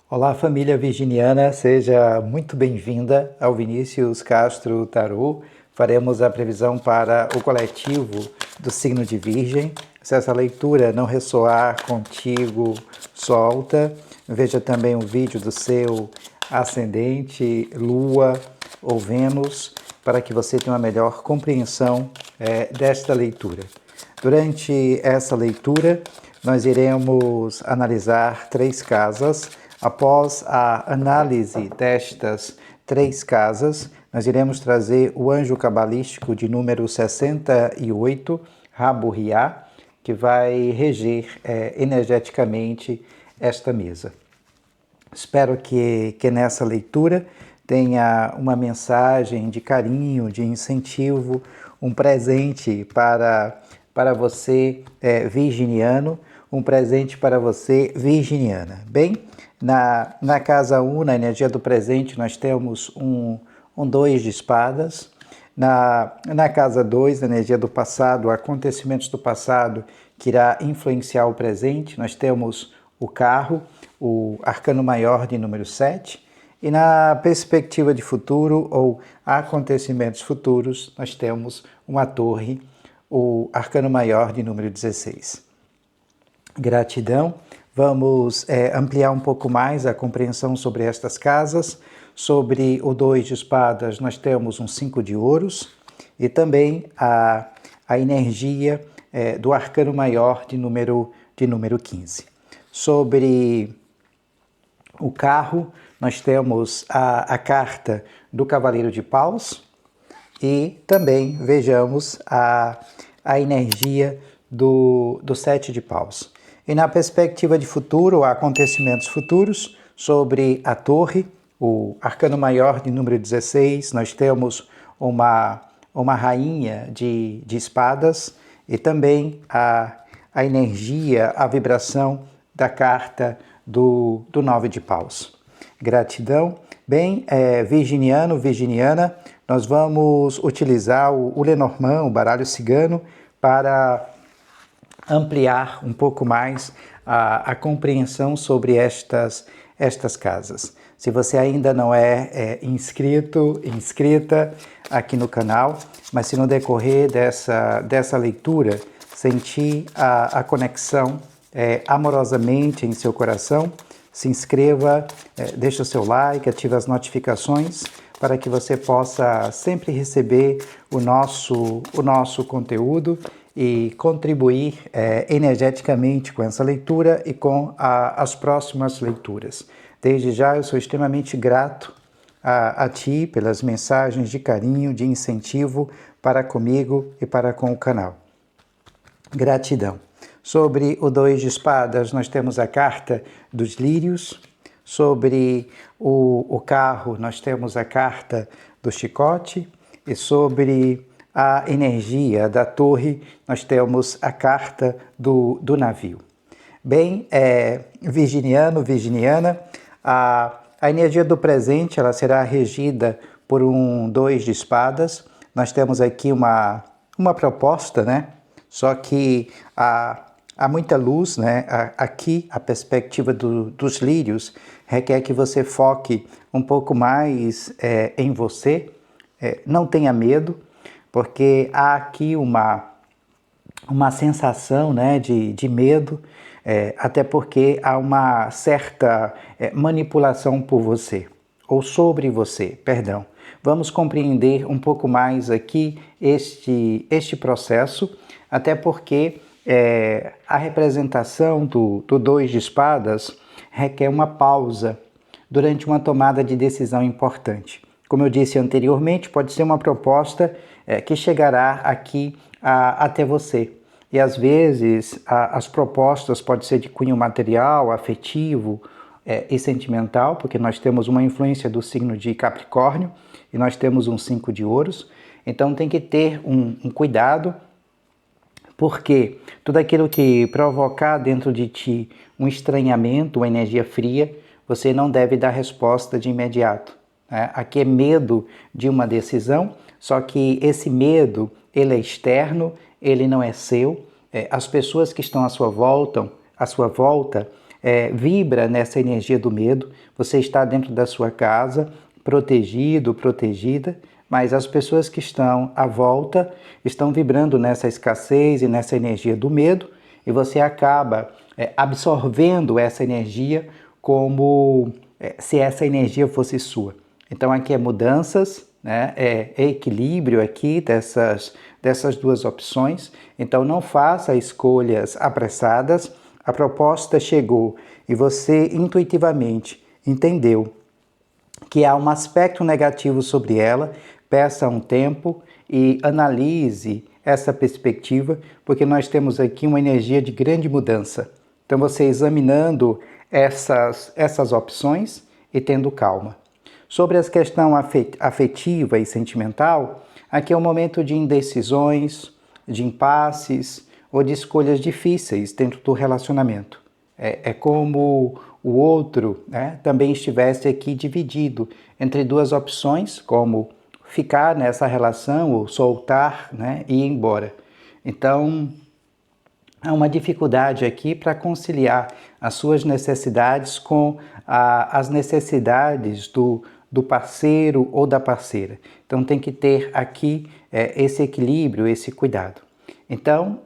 Olá, família virginiana, seja muito bem-vinda ao Vinícius Castro Tarô. Faremos a previsão para o coletivo do signo de Virgem. Se essa leitura não ressoar contigo, solta. Veja também o vídeo do seu ascendente, Lua ou Vênus, para que você tenha uma melhor compreensão desta leitura. Durante essa leitura, nós iremos analisar 3 casas. Após a análise destas 3 casas, nós iremos trazer o anjo cabalístico de número 68, Rabu-Riá, que vai reger energeticamente esta mesa. Espero que nessa leitura tenha uma mensagem de carinho, de incentivo, um presente para você virginiano, um presente para você virginiana. Bem, na casa 1, na energia do presente, nós temos um 2 de espadas. Na casa 2, na energia do passado, acontecimentos do passado que irá influenciar o presente, nós temos o carro, o arcano maior de número 7. E na perspectiva de futuro ou acontecimentos futuros, nós temos uma torre, o arcano maior de número 16. Gratidão. Vamos ampliar um pouco mais a compreensão sobre estas casas. Sobre o 2 de espadas, nós temos um 5 de ouros e também a energia do arcano maior de número 15. Sobre o carro, nós temos a carta do Cavaleiro de Paus e também vejamos a energia do 7 de Paus. E na perspectiva de futuro, acontecimentos futuros, sobre a torre, o arcano maior de número 16, nós temos uma rainha de espadas e também a energia, a vibração da carta do 9 de paus. Gratidão. Bem, virginiano, virginiana, nós vamos utilizar o Lenormand, o baralho cigano, para ampliar um pouco mais a compreensão sobre estas casas. Se você ainda não é inscrito, inscrita aqui no canal, mas se no decorrer dessa leitura sentir a conexão amorosamente em seu coração, se inscreva, deixe o seu like, ative as notificações para que você possa sempre receber o nosso conteúdo e contribuir energeticamente com essa leitura e com as próximas leituras. Desde já eu sou extremamente grato a ti pelas mensagens de carinho, de incentivo para comigo e para com o canal. Gratidão. Sobre o 2 de espadas, nós temos a carta dos lírios. Sobre o carro, nós temos a carta do chicote. E sobre a energia da torre, nós temos a carta do navio. Bem, virginiano, virginiana, a energia do presente ela será regida por um 2 de espadas. Nós temos aqui uma proposta, né? Só que há muita luz, né? Aqui a perspectiva dos lírios requer que você foque um pouco mais em você. Não tenha medo, porque há aqui uma sensação, né, de medo, até porque há uma certa manipulação por você, ou sobre você, perdão. Vamos compreender um pouco mais aqui este processo, até porque a representação do 2 de espadas requer uma pausa durante uma tomada de decisão importante. Como eu disse anteriormente, pode ser uma proposta que chegará aqui até você. E às vezes as propostas podem ser de cunho material, afetivo e sentimental, porque nós temos uma influência do signo de Capricórnio e nós temos um 5 de ouros. Então tem que ter um cuidado, porque tudo aquilo que provocar dentro de ti um estranhamento, uma energia fria, você não deve dar resposta de imediato. Aqui é medo de uma decisão, só que esse medo ele é externo, ele não é seu. As pessoas que estão à sua volta vibra nessa energia do medo. Você está dentro da sua casa, protegido, protegida, mas as pessoas que estão à volta estão vibrando nessa escassez e nessa energia do medo, e você acaba absorvendo essa energia como se essa energia fosse sua. Então aqui é mudanças, né? É equilíbrio aqui dessas duas opções. Então não faça escolhas apressadas. A proposta chegou e você intuitivamente entendeu que há um aspecto negativo sobre ela. Peça um tempo e analise essa perspectiva, porque nós temos aqui uma energia de grande mudança. Então você examinando essas opções e tendo calma. Sobre a questão afetiva e sentimental, aqui é um momento de indecisões, de impasses ou de escolhas difíceis dentro do relacionamento. É como o outro, né, também estivesse aqui dividido entre duas opções, como ficar nessa relação ou soltar, né, e ir embora. Então, há uma dificuldade aqui para conciliar as suas necessidades com as necessidades do parceiro ou da parceira. Então tem que ter aqui esse equilíbrio, esse cuidado. Então,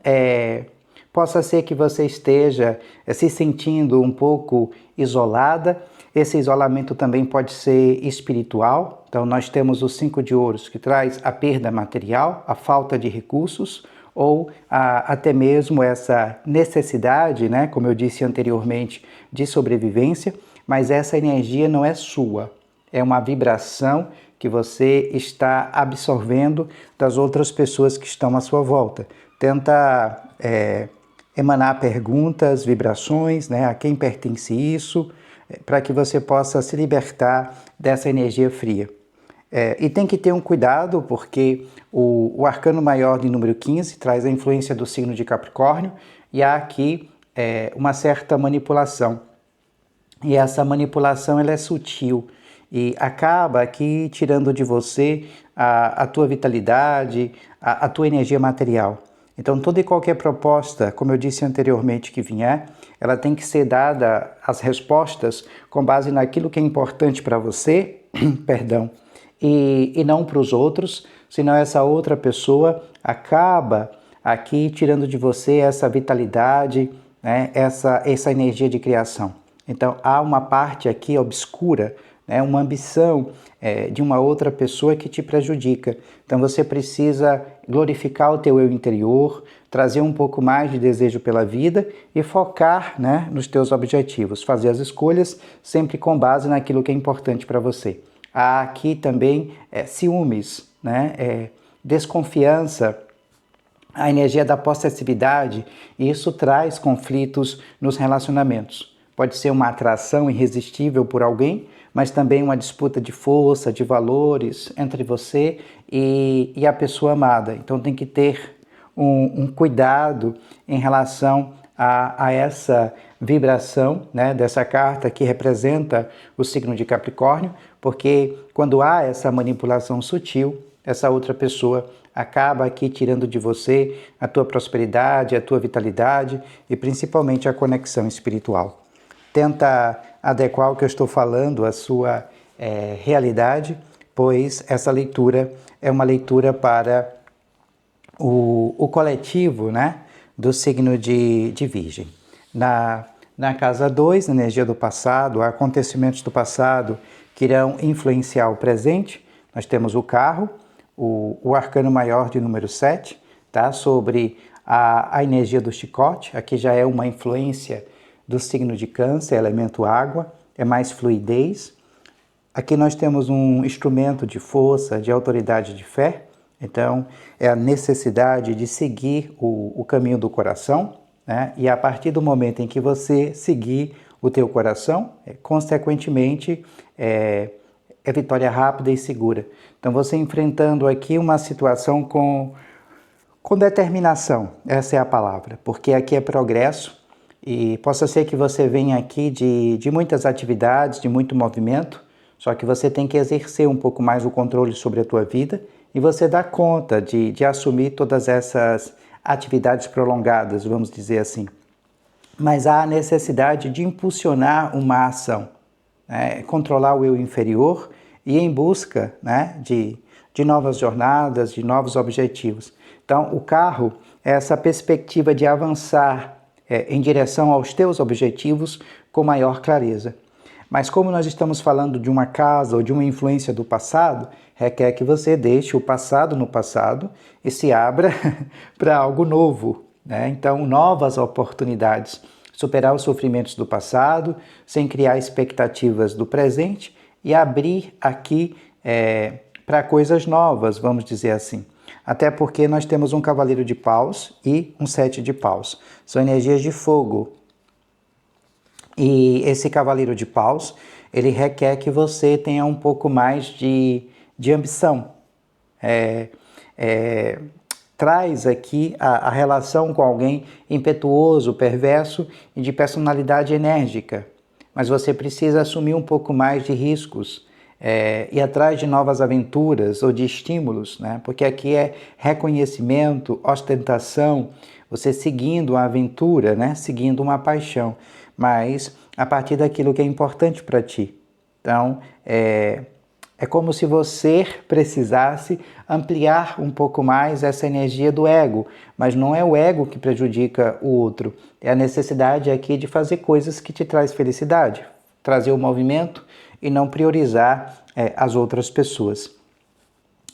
possa ser que você esteja se sentindo um pouco isolada. Esse isolamento também pode ser espiritual. Então nós temos o 5 de ouros, que traz a perda material, a falta de recursos, ou até mesmo essa necessidade, né, como eu disse anteriormente, de sobrevivência, mas essa energia não é sua. É uma vibração que você está absorvendo das outras pessoas que estão à sua volta. Tenta emanar perguntas, vibrações, né? A quem pertence isso, para que você possa se libertar dessa energia fria. E tem que ter um cuidado, porque o arcano maior de número 15 traz a influência do signo de Capricórnio, e há aqui uma certa manipulação. E essa manipulação ela é sutil e acaba aqui tirando de você a tua vitalidade, a tua energia material. Então toda e qualquer proposta, como eu disse anteriormente, que vier, ela tem que ser dada as respostas com base naquilo que é importante para você, perdão, e não para os outros, senão essa outra pessoa acaba aqui tirando de você essa vitalidade, né, essa energia de criação. Então há uma parte aqui obscura, né, uma ambição de uma outra pessoa que te prejudica. Então você precisa glorificar o teu eu interior, trazer um pouco mais de desejo pela vida e focar, né, nos teus objetivos, fazer as escolhas sempre com base naquilo que é importante para você. Há aqui também ciúmes, né, desconfiança, a energia da possessividade, e isso traz conflitos nos relacionamentos. Pode ser uma atração irresistível por alguém, mas também uma disputa de força, de valores entre você e a pessoa amada. Então tem que ter um cuidado em relação a essa vibração, né, dessa carta que representa o signo de Capricórnio, porque quando há essa manipulação sutil, essa outra pessoa acaba aqui tirando de você a tua prosperidade, a tua vitalidade e principalmente a conexão espiritual. Tenta adequar o que eu estou falando à sua realidade, pois essa leitura é uma leitura para o coletivo, né, do signo de Virgem. Na casa 2, na energia do passado, acontecimentos do passado que irão influenciar o presente, nós temos o carro, o arcano maior de número 7, tá? Sobre a energia do chicote. Aqui já é uma influência do signo de Câncer, elemento água, é mais fluidez. Aqui nós temos um instrumento de força, de autoridade, de fé. Então, é a necessidade de seguir o caminho do coração, né? E a partir do momento em que você seguir o teu coração, consequentemente, é vitória rápida e segura. Então, você enfrentando aqui uma situação com determinação, essa é a palavra, porque aqui é progresso e possa ser que você venha aqui de muitas atividades, de muito movimento, só que você tem que exercer um pouco mais o controle sobre a tua vida e você dá conta de assumir todas essas atividades prolongadas, vamos dizer assim. mas há a necessidade de impulsionar uma ação, né? Controlar o eu inferior e ir em busca, né, de novas jornadas, de novos objetivos. Então, o carro é essa perspectiva de avançar em direção aos teus objetivos com maior clareza. Mas como nós estamos falando de uma casa ou de uma influência do passado, requer que você deixe o passado no passado e se abra para algo novo, né? Então, novas oportunidades, superar os sofrimentos do passado, sem criar expectativas do presente e abrir aqui para coisas novas, vamos dizer assim. Até porque nós temos um cavaleiro de paus e um 7 de paus. São energias de fogo. E esse cavaleiro de paus, ele requer que você tenha um pouco mais de ambição. Traz aqui a relação com alguém impetuoso, perverso e de personalidade enérgica. Mas você precisa assumir um pouco mais de riscos, ir atrás de novas aventuras ou de estímulos, né? Porque aqui é reconhecimento, ostentação, você seguindo a aventura, né? Seguindo uma paixão, mas a partir daquilo que é importante para ti. Então, é como se você precisasse ampliar um pouco mais essa energia do ego, mas não é o ego que prejudica o outro, é a necessidade aqui de fazer coisas que te traz felicidade, trazer o movimento e não priorizar as outras pessoas.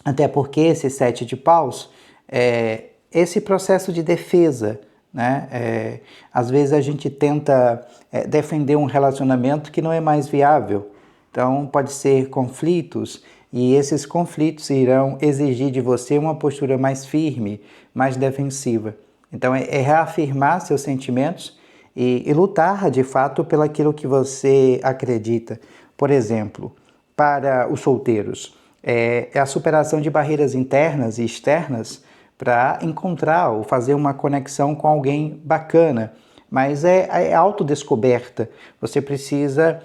Até porque esse 7 de paus é esse processo de defesa, né? Às vezes a gente tenta defender um relacionamento que não é mais viável. Então, pode ser conflitos, e esses conflitos irão exigir de você uma postura mais firme, mais defensiva. Então, é reafirmar seus sentimentos e lutar, de fato, pelaquilo que você acredita. Por exemplo, para os solteiros, é a superação de barreiras internas e externas para encontrar ou fazer uma conexão com alguém bacana. Mas é autodescoberta. Você precisa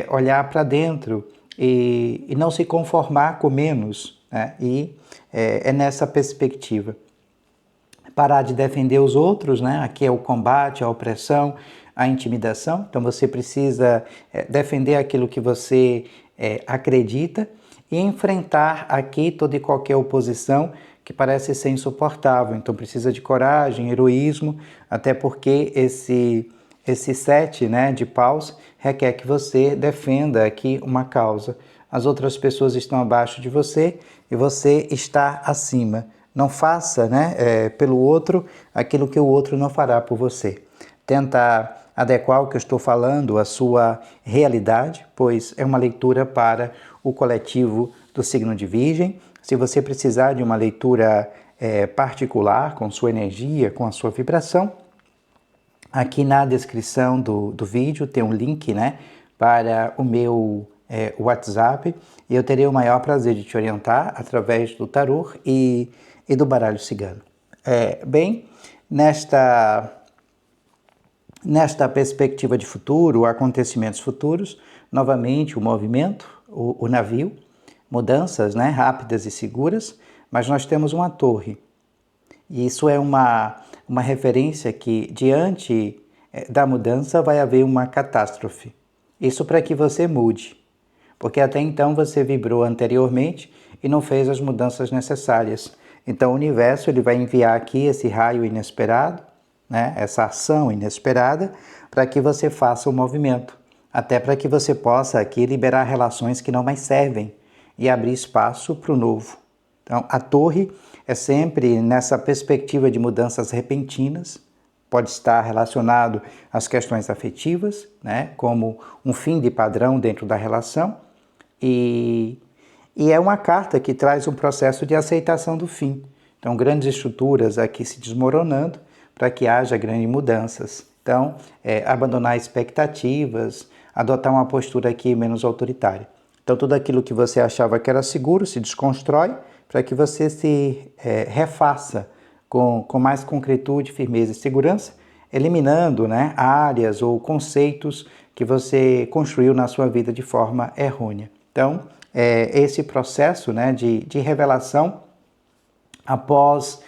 olhar para dentro e não se conformar com menos, né? E é nessa perspectiva. Parar de defender os outros, né? Aqui é o combate, a opressão, a intimidação. Então você precisa defender aquilo que você acredita e enfrentar aqui toda e qualquer oposição que parece ser insuportável. Então precisa de coragem, heroísmo, até porque esse 7, né, de paus requer que você defenda aqui uma causa. As outras pessoas estão abaixo de você e você está acima. Não faça, né, pelo outro aquilo que o outro não fará por você. Tenta adequar o que eu estou falando à sua realidade, pois é uma leitura para o coletivo do signo de Virgem. Se você precisar de uma leitura particular, com sua energia, com a sua vibração, aqui na descrição do vídeo tem um link, né, para o meu WhatsApp, e eu terei o maior prazer de te orientar através do tarô e do baralho cigano. Bem, nesta perspectiva de futuro, acontecimentos futuros, novamente o movimento, o navio, mudanças, né, rápidas e seguras, mas nós temos uma torre. E isso é uma referência que, diante da mudança, vai haver uma catástrofe. Isso para que você mude, porque até então você vibrou anteriormente e não fez as mudanças necessárias. Então o universo ele vai enviar aqui esse raio inesperado, né, essa ação inesperada, para que você faça o movimento, até para que você possa aqui liberar relações que não mais servem e abrir espaço para o novo. Então, a torre é sempre nessa perspectiva de mudanças repentinas, pode estar relacionado às questões afetivas, né, como um fim de padrão dentro da relação, e é uma carta que traz um processo de aceitação do fim. Então, grandes estruturas aqui se desmoronando para que haja grandes mudanças. Então, abandonar expectativas, adotar uma postura aqui menos autoritária. Então, tudo aquilo que você achava que era seguro se desconstrói para que você se refaça com mais concretude, firmeza e segurança, eliminando, né, áreas ou conceitos que você construiu na sua vida de forma errônea. Então, esse processo, né, de revelação após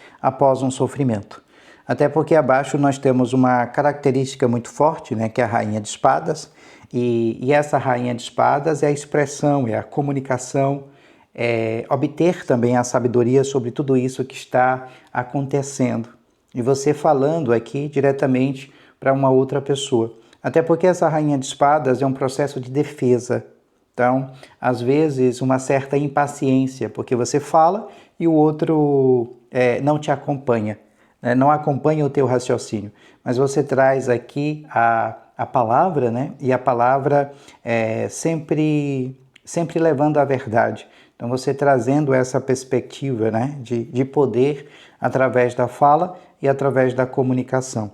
um sofrimento. Até porque abaixo nós temos uma característica muito forte, né, que é a Rainha de Espadas, e essa Rainha de Espadas é a expressão, é a comunicação, é obter também a sabedoria sobre tudo isso que está acontecendo. E você falando aqui diretamente para uma outra pessoa. Até porque essa Rainha de Espadas é um processo de defesa. Então, às vezes, uma certa impaciência, porque você fala e o outro não te acompanha, né? Não acompanha o teu raciocínio. Mas você traz aqui a palavra, né? E a palavra sempre levando à verdade. Então, você trazendo essa perspectiva, né? de poder através da fala e através da comunicação.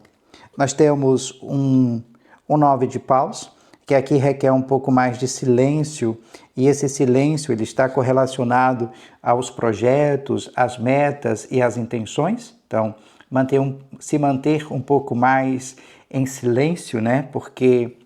Nós temos um 9 de paus, que aqui requer um pouco mais de silêncio, e esse silêncio ele está correlacionado aos projetos, às metas e às intenções. Então, se manter um pouco mais em silêncio, né? Porque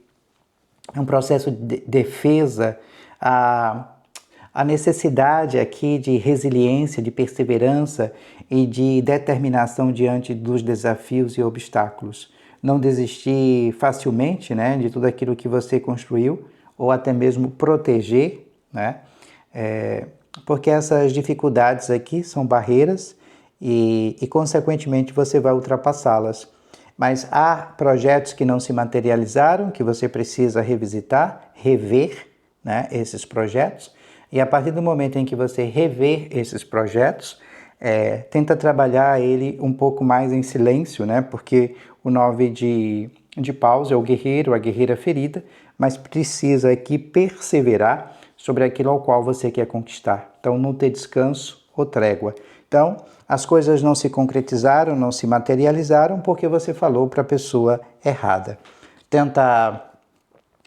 é um processo de defesa, a necessidade aqui de resiliência, de perseverança e de determinação diante dos desafios e obstáculos. Não desistir facilmente, né, de tudo aquilo que você construiu, ou até mesmo proteger, né, porque essas dificuldades aqui são barreiras e consequentemente, você vai ultrapassá-las. Mas há projetos que não se materializaram, que você precisa revisitar, rever, né, esses projetos. E a partir do momento em que você rever esses projetos, tenta trabalhar ele um pouco mais em silêncio, né? Porque o 9 de paus é o guerreiro, a guerreira ferida, mas precisa aqui perseverar sobre aquilo ao qual você quer conquistar. Então, não ter descanso ou trégua. Então, as coisas não se concretizaram, não se materializaram porque você falou para a pessoa errada. Tenta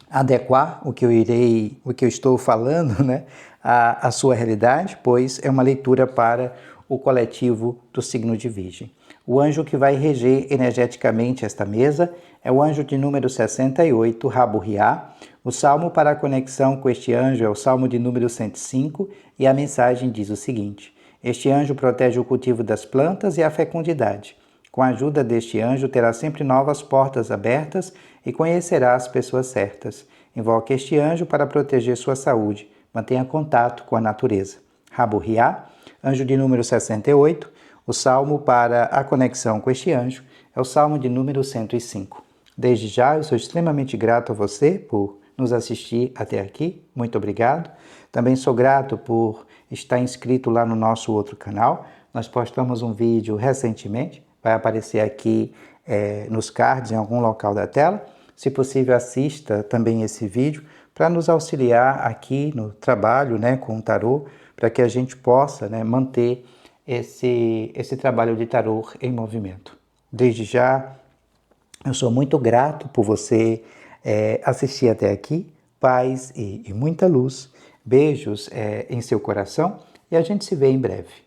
adequar o que eu estou falando, né, à sua realidade, pois é uma leitura para o coletivo do signo de Virgem. O anjo que vai reger energeticamente esta mesa é o anjo de número 68, Rabu-Riá. O salmo para a conexão com este anjo é o salmo de número 105 e a mensagem diz o seguinte: este anjo protege o cultivo das plantas e a fecundidade. Com a ajuda deste anjo, terá sempre novas portas abertas e conhecerá as pessoas certas. Invoque este anjo para proteger sua saúde. Mantenha contato com a natureza. Rabu-Riá, anjo de número 68. O salmo para a conexão com este anjo é o salmo de número 105. Desde já, eu sou extremamente grato a você por nos assistir até aqui. Muito obrigado. Também sou grato por estar inscrito lá no nosso outro canal. Nós postamos um vídeo recentemente. Vai aparecer aqui nos cards, em algum local da tela. Se possível, assista também esse vídeo para nos auxiliar aqui no trabalho, né, com o tarô, para que a gente possa, né, manter esse trabalho de tarô em movimento. Desde já, eu sou muito grato por você assistir até aqui. Paz e muita luz. Beijos em seu coração e a gente se vê em breve.